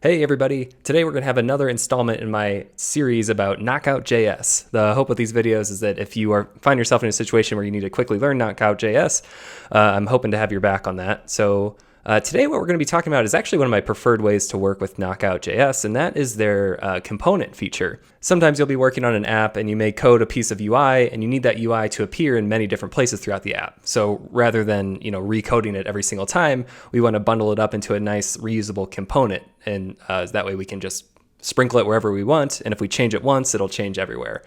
Hey everybody, today we're going to have another installment in my series about Knockout.JS. The hope with these videos is that if you find yourself in a situation where you need to quickly learn Knockout.JS, I'm hoping to have your back on that. So today what we're going to be talking about is actually one of my preferred ways to work with Knockout.js, and that is their component feature. Sometimes you'll be working on an app and you may code a piece of UI and you need that UI to appear in many different places throughout the app. So rather than recoding it every single time, we want to bundle it up into a nice reusable component, and that way we can just sprinkle it wherever we want, and if we change it once, it'll change everywhere.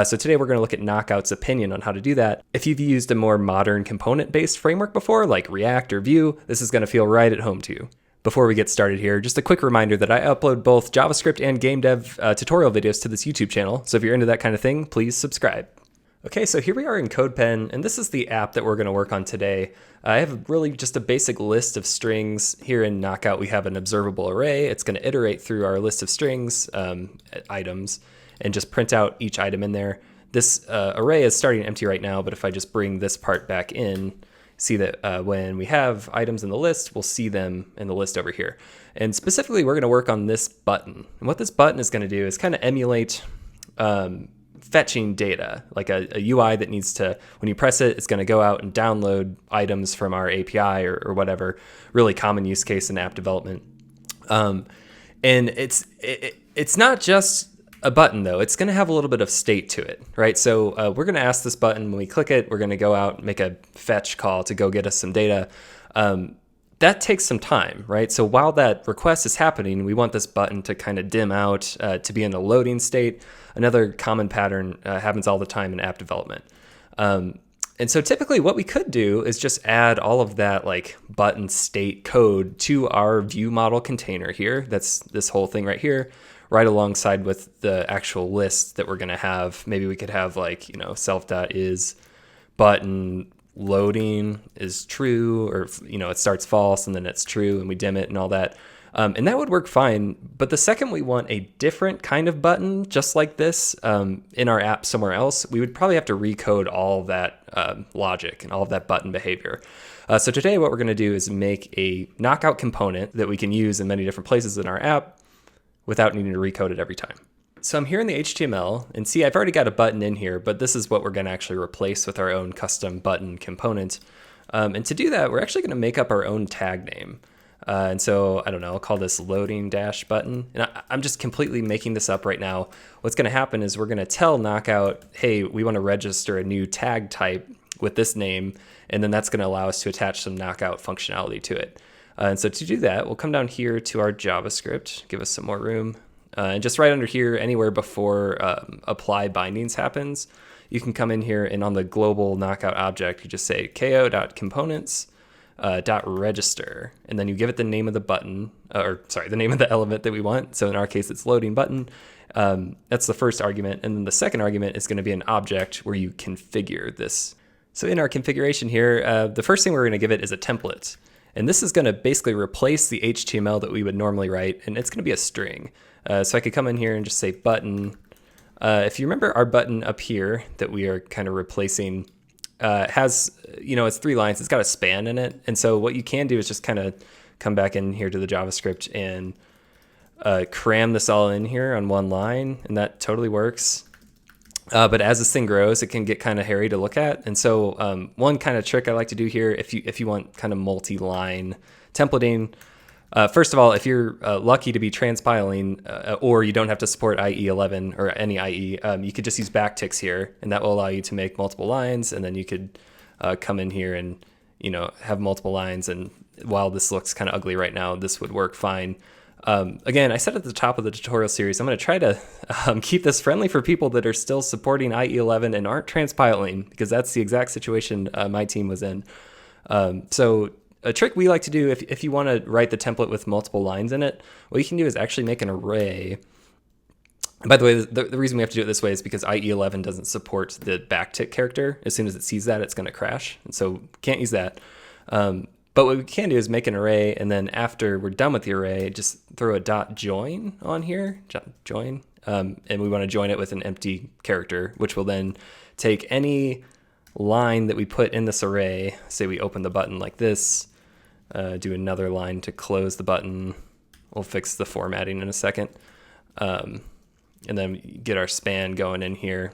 So today we're going to look at Knockout's opinion on how to do that. If you've used a more modern component-based framework before, like React or Vue, this is going to feel right at home to you. Before we get started here, just a quick reminder that I upload both JavaScript and game dev tutorial videos to this YouTube channel, so if you're into that kind of thing, please subscribe. Okay, so here we are in CodePen, and this is the app that we're going to work on today. I have really just a basic list of strings. Here in Knockout, we have an observable array. It's going to iterate through our list of strings, items, and just print out each item in there. This array is starting empty right now, but if I just bring this part back in, see that when we have items in the list, we'll see them in the list over here. And specifically, we're going to work on this button. And what this button is going to do is kind of emulate fetching data, like a UI that needs to, when you press it, it's going to go out and download items from our API or whatever, really common use case in app development. And it's not just a button though, it's going to have a little bit of state to it, right? So we're going to ask this button, when we click it, we're going to go out and make a fetch call to go get us some data. That takes some time, right? So while that request is happening, we want this button to kind of dim out, to be in a loading state. Another common pattern happens all the time in app development. And so typically what we could do is just add all of that like button state code to our view model container here. That's this whole thing right here, right alongside with the actual list that we're going to have. Maybe we could have like, self.is button loading is true, or it starts false and then it's true and we dim it and all that. And that would work fine. But the second we want a different kind of button, just like this, in our app somewhere else, we would probably have to recode all of that logic and all of that button behavior. So today what we're going to do is make a Knockout component that we can use in many different places in our app without needing to recode it every time. So I'm here in the HTML, and see, I've already got a button in here, but this is what we're going to actually replace with our own custom button component. And to do that, we're actually going to make up our own tag name. And so, I don't know, I'll call this loading dash button. And I'm just completely making this up right now. What's going to happen is we're going to tell Knockout, hey, we want to register a new tag type with this name, and then that's going to allow us to attach some Knockout functionality to it. And so to do that, we'll come down here to our JavaScript, give us some more room. And just right under here, anywhere before apply bindings happens, you can come in here and on the global Knockout object, you just say ko.components .register, and then you give it the name of the button, the name of the element that we want. So in our case, it's loading button. That's the first argument. And then the second argument is going to be an object where you configure this. So in our configuration here, the first thing we're going to give it is a template. And this is going to basically replace the HTML that we would normally write, and it's going to be a string. So I could come in here and just say button. If you remember our button up here that we are kind of replacing, has, it's 3 lines. It's got a span in it. And so what you can do is just kind of come back in here to the JavaScript and cram this all in here on one line, and that totally works. But as this thing grows, it can get kind of hairy to look at. And so one kind of trick I like to do here, if you want kind of multi-line templating, first of all, if you're lucky to be transpiling or you don't have to support IE11 or any IE, you could just use backticks here, and that will allow you to make multiple lines, and then you could come in here and have multiple lines. And while this looks kind of ugly right now, this would work fine. Again, I said at the top of the tutorial series, I'm going to try to keep this friendly for people that are still supporting IE11 and aren't transpiling, because that's the exact situation my team was in. So a trick we like to do, if you want to write the template with multiple lines in it, what you can do is actually make an array. By the way, the reason we have to do it this way is because IE11 doesn't support the backtick character. As soon as it sees that, it's going to crash. And so can't use that. But what we can do is make an array, and then after we're done with the array, just throw a .join on here, join, and we want to join it with an empty character, which will then take any line that we put in this array. Say we open the button like this, do another line to close the button We'll fix the formatting in a second. And then get our span going in here.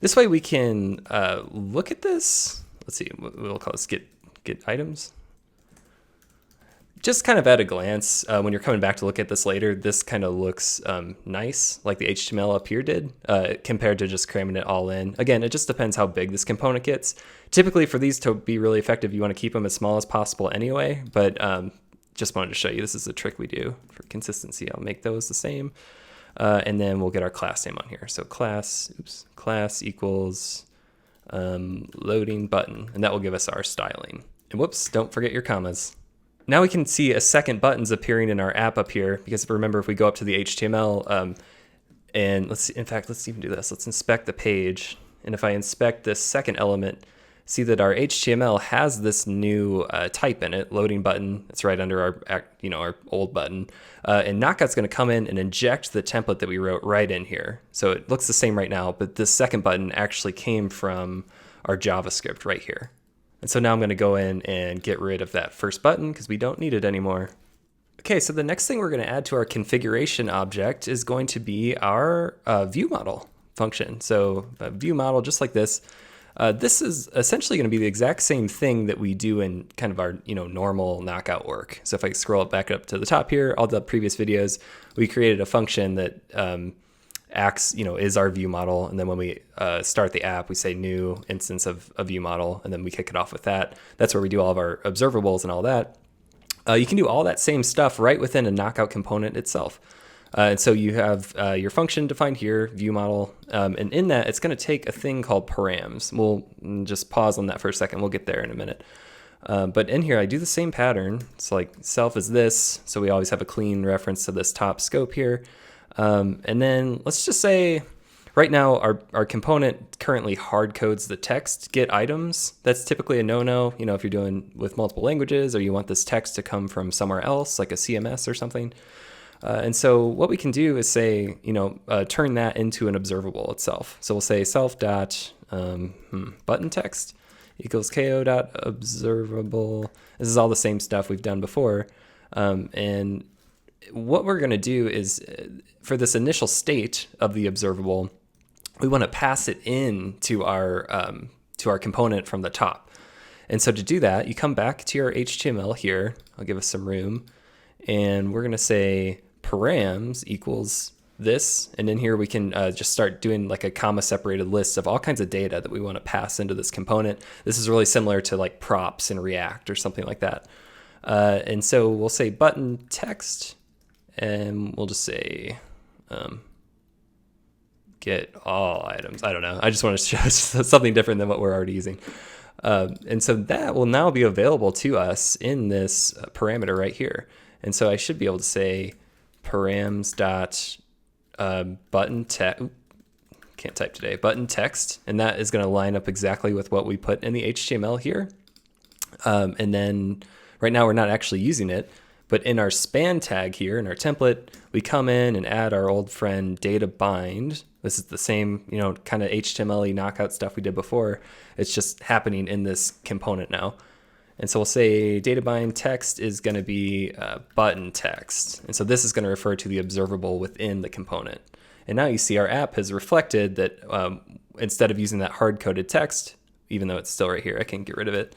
This way we can look at this. Let's see, we'll call this get items. Just kind of at a glance, when you're coming back to look at this later, this kind of looks nice, like the HTML up here did, compared to just cramming it all in. Again, it just depends how big this component gets. Typically, for these to be really effective, you want to keep them as small as possible anyway, but just wanted to show you this is a trick we do for consistency. I'll make those the same, and then we'll get our class name on here. So class equals loading button, and that will give us our styling. And whoops, don't forget your commas. Now we can see a second button's appearing in our app up here, because remember, if we go up to the HTML, and let's even do this. Let's inspect the page. And if I inspect this second element, see that our HTML has this new type in it, loading button. It's right under our old button. And Knockout's going to come in and inject the template that we wrote right in here. So it looks the same right now, but this second button actually came from our JavaScript right here. And so now I'm going to go in and get rid of that first button because we don't need it anymore. Okay, so the next thing we're going to add to our configuration object is going to be our view model function. So a view model, just like this. This is essentially going to be the exact same thing that we do in kind of our normal Knockout work. So if I scroll back up to the top here, all the previous videos, we created a function that acts, is our view model. And then when we start the app, we say new instance of a view model, and then we kick it off with that. That's where we do all of our observables and all that. You can do all that same stuff right within a Knockout component itself. And so you have your function defined here, view model, and in that it's going to take a thing called params. We'll just pause on that for a second. We'll get there in a minute. But in here, I do the same pattern. It's like self is this, so we always have a clean reference to this top scope here. And then let's just say right now our component currently hard codes the text get items. That's typically a no-no, if you're doing with multiple languages or you want this text to come from somewhere else, like a CMS or something. And so what we can do is say, turn that into an observable itself. So we'll say self dot button text equals ko dot observable. This is all the same stuff we've done before. And what we're going to do is for this initial state of the observable, we want to pass it in to our component from the top. And so to do that, you come back to your HTML here. I'll give us some room. And we're going to say params equals this. And in here, we can just start doing like a comma separated list of all kinds of data that we want to pass into this component. This is really similar to like props in React or something like that. And so we'll say button text, and we'll just say get all items. I don't know. I just want to show something different than what we're already using. And so that will now be available to us in this parameter right here. And so I should be able to say params dot button text. Can't type today. Button text, and that is going to line up exactly with what we put in the HTML here. And then right now we're not actually using it, but in our span tag here in our template, we come in and add our old friend data bind. This is the same, kind of HTML-y Knockout stuff we did before. It's just happening in this component now. And so we'll say data bind text is going to be button text. And so this is going to refer to the observable within the component. And now you see our app has reflected that instead of using that hard-coded text, even though it's still right here, I can get rid of it.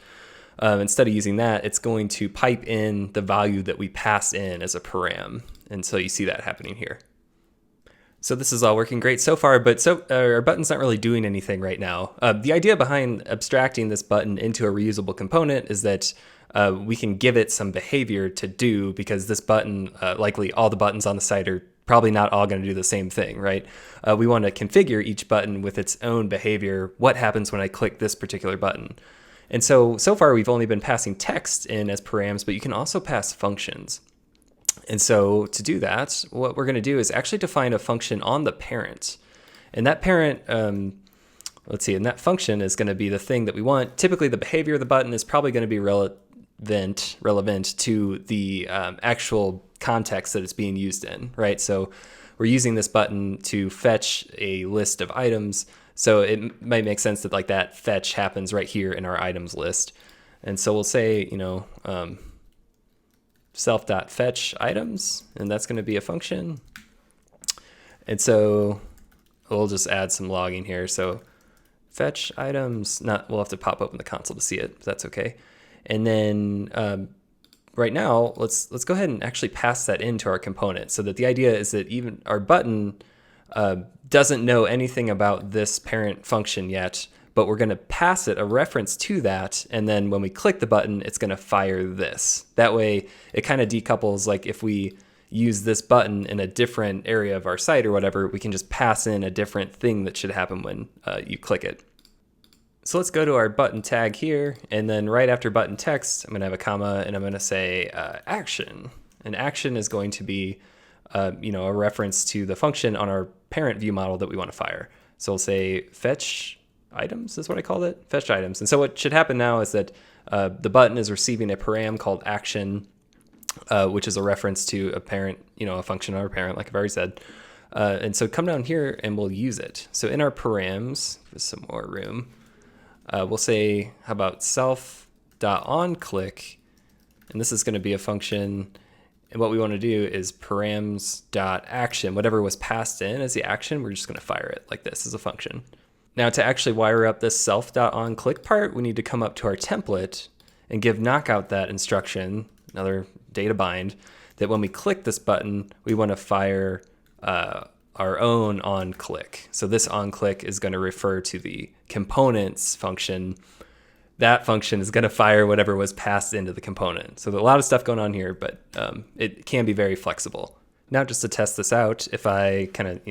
Instead of using that, it's going to pipe in the value that we pass in as a param. And so you see that happening here. So this is all working great so far, but our button's not really doing anything right now. The idea behind abstracting this button into a reusable component is that we can give it some behavior to do, because this button, likely all the buttons on the site are probably not all going to do the same thing, right? We want to configure each button with its own behavior. What happens when I click this particular button? And so far we've only been passing text in as params, but you can also pass functions. And so to do that, what we're going to do is actually define a function on the parent. And that parent, let's see, and that function is going to be the thing that we want. Typically the behavior of the button is probably going to be relevant to the actual context that it's being used in, right? So we're using this button to fetch a list of items. So it might make sense that like that fetch happens right here in our items list. And so we'll say, self.fetch items, and that's going to be a function. And so we'll just add some logging here. So fetch items, we'll have to pop open the console to see it, but that's okay. And then right now, let's go ahead and actually pass that into our component, so that the idea is that even our button doesn't know anything about this parent function yet, but we're going to pass it a reference to that, and then when we click the button, it's going to fire this. That way, it kind of decouples, like if we use this button in a different area of our site or whatever, we can just pass in a different thing that should happen when you click it. So let's go to our button tag here, and then right after button text, I'm going to have a comma, and I'm going to say action. And action is going to be a reference to the function on our parent view model that we want to fire. So we'll say fetch items is what I called it, fetch items. And so what should happen now is that the button is receiving a param called action, which is a reference to a parent, a function on our parent, like I've already said. And so come down here and we'll use it. So in our params, for some more room, we'll say, how about self.onClick, and this is going to be a function. And what we want to do is params.action, whatever was passed in as the action, we're just going to fire it like this as a function. Now to actually wire up this self.onClick part, we need to come up to our template and give Knockout that instruction, another data bind, that when we click this button, we want to fire our own onClick. So this onClick is going to refer to the components function. That function is going to fire whatever was passed into the component. So there's a lot of stuff going on here, but it can be very flexible. Now just to test this out, if I kind of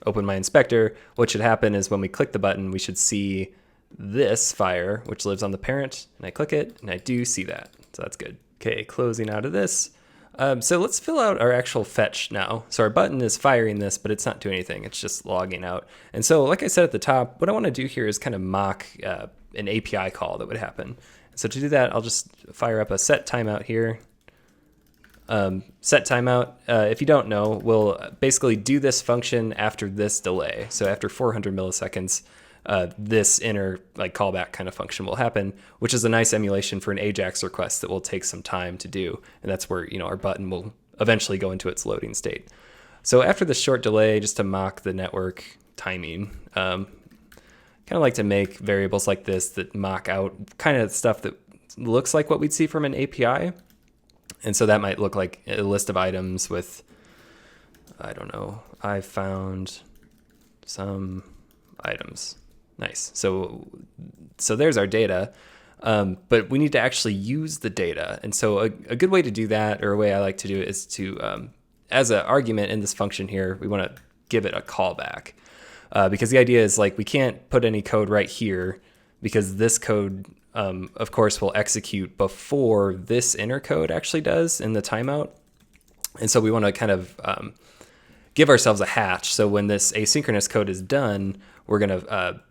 open my inspector, what should happen is when we click the button, we should see this fire, which lives on the parent, and I click it, and I do see that. So that's good. Okay, closing out of this. So let's fill out our actual fetch now. So our button is firing this, but it's not doing anything. It's just logging out. And so like I said at the top, what I want to do here is kind of mock an API call that would happen. So to do that, I'll just fire up a set timeout here. Set timeout, if you don't know, will basically do this function after this delay. So after 400 milliseconds, this inner callback kind of function will happen, which is a nice emulation for an AJAX request that will take some time to do. And that's where our button will eventually go into its loading state. So after this short delay, just to mock the network timing, kind of like to make variables like this that mock out kind of stuff that looks like what we'd see from an API. And so that might look like a list of items with, I don't know, I found some items. Nice. So there's our data, but we need to actually use the data. And so a good way to do that, or a way I like to do it, is to, as an argument in this function here, we want to give it a callback. Because the idea is we can't put any code right here, because this code, of course, will execute before this inner code actually does in the timeout. And so we want to kind of give ourselves a hatch. So when this asynchronous code is done, we're going to,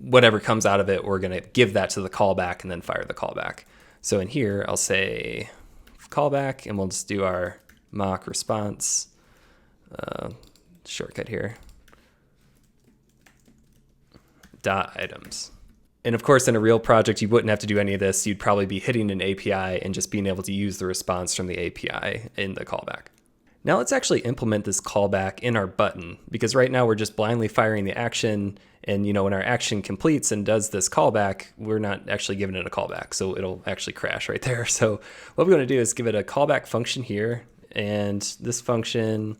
whatever comes out of it, we're going to give that to the callback and then fire the callback. So in here, I'll say callback, and we'll just do our mock response shortcut here. .items. And of course, in a real project, you wouldn't have to do any of this. You'd probably be hitting an API and just being able to use the response from the API in the callback. Now let's actually implement this callback in our button, because right now we're just blindly firing the action, and when our action completes and does this callback, we're not actually giving it a callback, so it'll actually crash right there. So what we want to do is give it a callback function here, and this function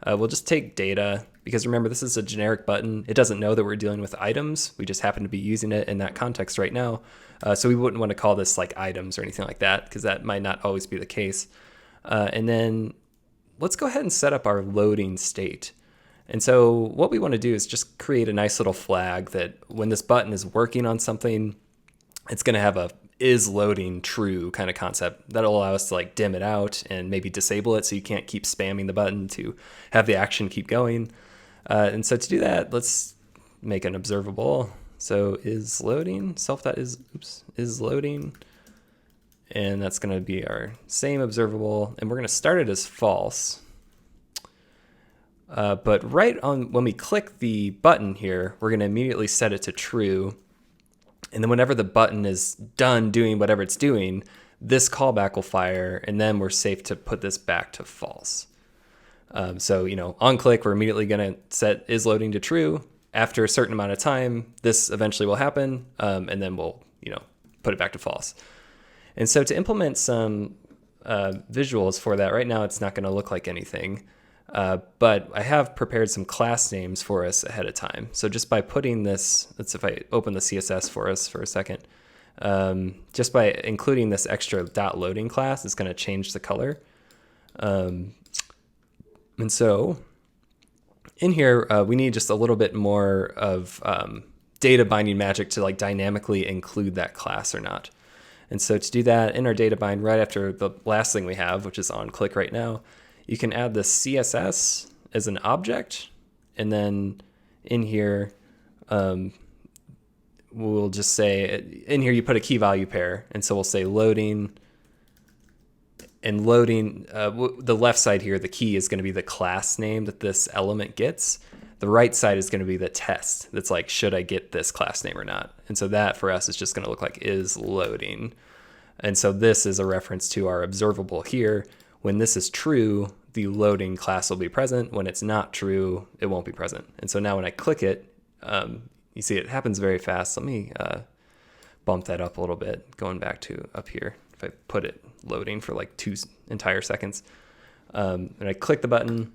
we'll just take data, because remember, this is a generic button. It doesn't know that we're dealing with items. We just happen to be using it in that context right now. So we wouldn't want to call this items or anything like that, because that might not always be the case. And then let's go ahead and set up our loading state. And so what we want to do is just create a nice little flag that when this button is working on something, it's going to have a is loading true kind of concept. That'll allow us to dim it out and maybe disable it so you can't keep spamming the button to have the action keep going. And so to do that, let's make an observable. So is loading, is loading. And that's going to be our same observable. And we're going to start it as false. But right on when we click the button here, we're going to immediately set it to true. And then whenever the button is done doing whatever it's doing, this callback will fire, and then we're safe to put this back to false. So, on click, we're immediately going to set is loading to true. After a certain amount of time, this eventually will happen, and then we'll, put it back to false. And so to implement some visuals for that, right now it's not going to look like anything, but I have prepared some class names for us ahead of time. So just by putting this, if I open the CSS for us for a second, just by including this extra .loading class, it's going to change the color. And so in here, we need just a little bit more of data binding magic to like dynamically include that class or not. And so to do that in our data bind, right after the last thing we have, which is on click right now, you can add the CSS as an object. And then in here, we'll just say, in here you put a key value pair. And so we'll say loading, and loading, the left side here, the key is going to be the class name that this element gets. The right side is going to be the test that's like, should I get this class name or not? And so that for us is just going to look like is loading. And so this is a reference to our observable here. When this is true, the loading class will be present. When it's not true, it won't be present. And so now when I click it, you see it happens very fast. Let me bump that up a little bit, going back to up here. If I put it loading for like 2 entire seconds, and I click the button,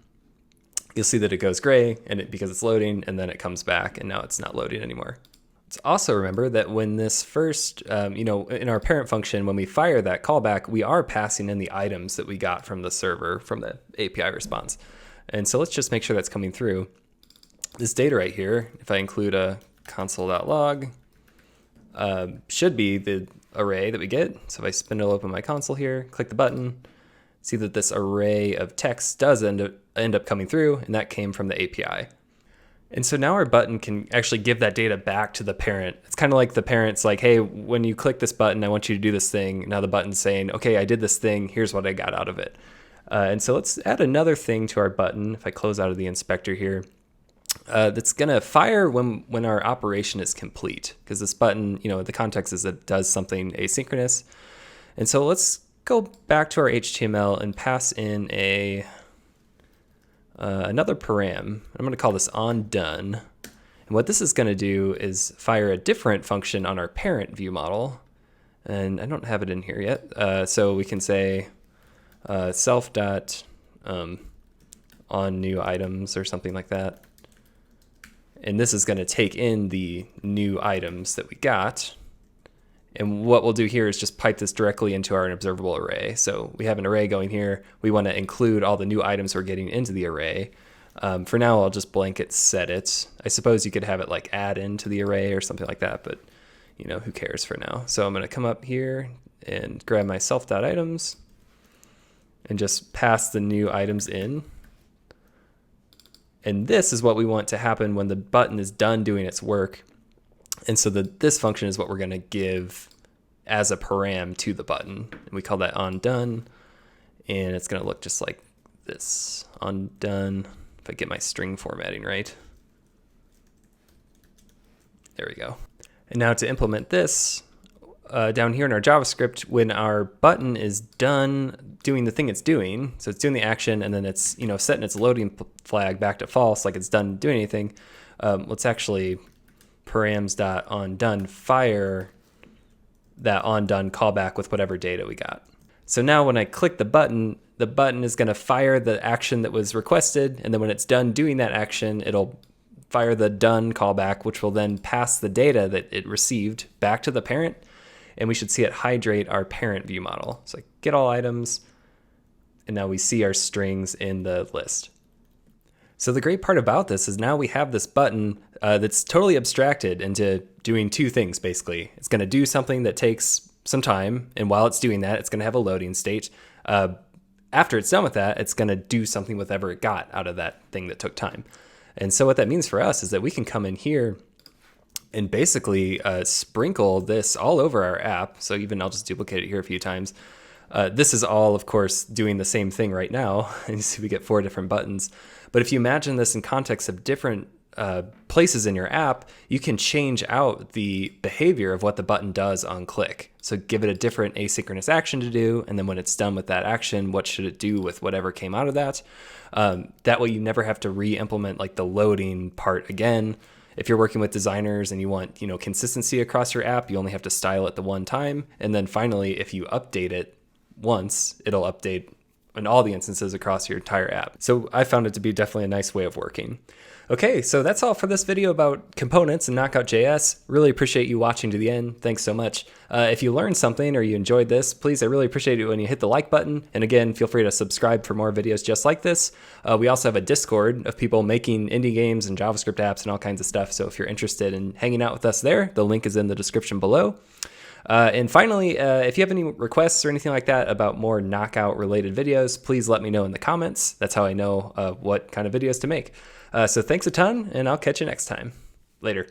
you'll see that it goes gray because it's loading, and then it comes back and now it's not loading anymore. Let's also remember that when this first, in our parent function, when we fire that callback, we are passing in the items that we got from the server, from the API response. And so let's just make sure that's coming through. This data right here, if I include a console.log, should be the array that we get. So if I spindle open my console here, click the button, see that this array of text does end up coming through, and that came from the API. And so now our button can actually give that data back to the parent. It's kind of like the parent's like, hey, when you click this button, I want you to do this thing. Now the button's saying, okay, I did this thing. Here's what I got out of it. And so let's add another thing to our button. If I close out of the inspector here, that's going to fire when our operation is complete, because this button, the context is it does something asynchronous. And so let's go back to our HTML and pass in another param. I'm going to call this onDone. And what this is going to do is fire a different function on our parent view model. And I don't have it in here yet. So we can say self dot on new items or something like that. And this is going to take in the new items that we got. And what we'll do here is just pipe this directly into our observable array. So we have an array going here. We want to include all the new items we're getting into the array. For now, I'll just blanket set it. I suppose you could have it like add into the array or something like that, but who cares for now? So I'm going to come up here and grab my self.items and just pass the new items in. And this is what we want to happen when the button is done doing its work. And so this function is what we're going to give as a param to the button. And we call that onDone. And it's going to look just like this. onDone. If I get my string formatting right. There we go. And now to implement this, down here in our JavaScript, when our button is done doing the thing it's doing, so it's doing the action and then it's setting its loading flag back to false, like it's done doing anything, let's actually params.onDone fire that onDone callback with whatever data we got. So now when I click the button is going to fire the action that was requested, and then when it's done doing that action, it'll fire the done callback, which will then pass the data that it received back to the parent, and we should see it hydrate our parent view model. So get all items, and now we see our strings in the list. So the great part about this is now we have this button that's totally abstracted into doing two things, basically. It's going to do something that takes some time, and while it's doing that, it's going to have a loading state. After it's done with that, it's going to do something with whatever it got out of that thing that took time. And so what that means for us is that we can come in here and basically sprinkle this all over our app. So even I'll just duplicate it here a few times. This is all, of course, doing the same thing right now. And you see we get 4 different buttons. But if you imagine this in context of different places in your app, you can change out the behavior of what the button does on click. So give it a different asynchronous action to do, and then when it's done with that action, what should it do with whatever came out of that? That way you never have to re-implement like the loading part again. If you're working with designers and you want, consistency across your app, you only have to style it the one time. And then finally, if you update it once, it'll update in all the instances across your entire app. So I found it to be definitely a nice way of working. Okay, so that's all for this video about components and Knockout.JS. Really appreciate you watching to the end. Thanks so much. If you learned something or you enjoyed this, please, I really appreciate it when you hit the like button. And again, feel free to subscribe for more videos just like this. We also have a Discord of people making indie games and JavaScript apps and all kinds of stuff. So if you're interested in hanging out with us there, the link is in the description below. And finally, if you have any requests or anything like that about more Knockout related videos, please let me know in the comments. That's how I know what kind of videos to make. So thanks a ton, and I'll catch you next time. Later.